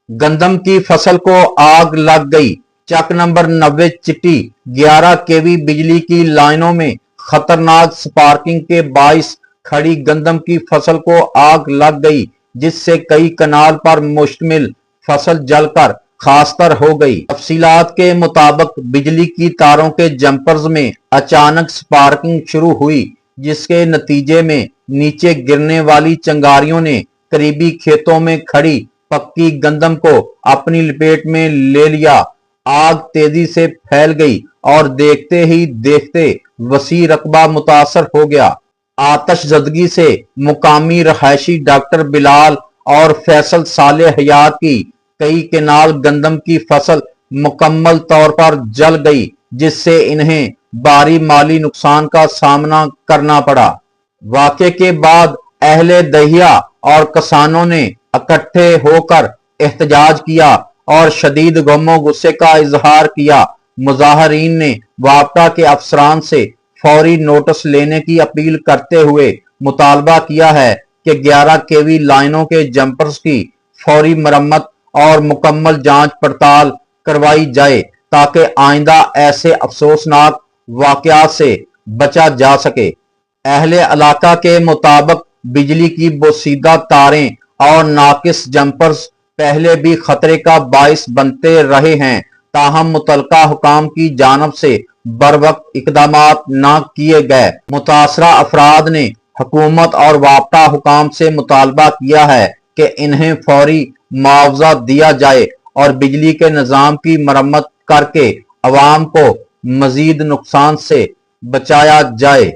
गंदम की फसल को आग लग गई। चक नंबर 90 चिट्टी 11 केवी बिजली की लाइनों में खतरनाक स्पार्किंग के बाइस खड़ी गंदम की फसल को आग लग गई, जिससे कई कनाल पर मुश्तमिल फसल जलकर खास्तर हो गई। तफसीलात के मुताबिक बिजली की तारों के जंपर्स में अचानक स्पार्किंग शुरू हुई, जिसके नतीजे में नीचे गिरने वाली चिंगारियों ने करीबी खेतों में खड़ी पक्की गंदम को अपनी लपेट में ले लिया। आग तेजी से फैल गई और देखते ही देखते वसी रकबा मुतासर हो गया। आतशजदगी से मुकामी रहायशी डॉक्टर बिलाल और फैसल साले हयात की कई केनाल गंदम की फसल मुकम्मल तौर पर जल गई, जिससे इन्हें भारी माली नुकसान का सामना करना पड़ा। वाक़े के बाद अहले दहिया और किसानों ने इकट्ठे होकर एहतजाज किया और शदीद गम गुस्से का इजहार किया। मुजाहरीन ने वापडा के अफसरान से फौरी नोटिस लेने की अपील करते हुए मुतालबा किया है कि 11 केवी लाइनों के जंपर्स की फौरी मरम्मत और मुकम्मल जांच पड़ताल करवाई जाए, ताकि आइंदा ऐसे अफसोसनाक वाकयात से बचा जा सके। अहले इलाका के मुताबिक बिजली की बोसीदा तारें और नाकिस जंपर्स पहले भी खतरे का बाइस बनते रहे हैं, ताहम मुतलका हुकाम की जानब से बरवक्त इकदामात न किए गए। मुतासरा अफराद ने हुकूमत और वापडा हुकाम से मुतालबा किया है कि इन्हें फौरी मुआवजा दिया जाए और बिजली के निज़ाम की मरम्मत करके अवाम को मजीद नुकसान से बचाया जाए।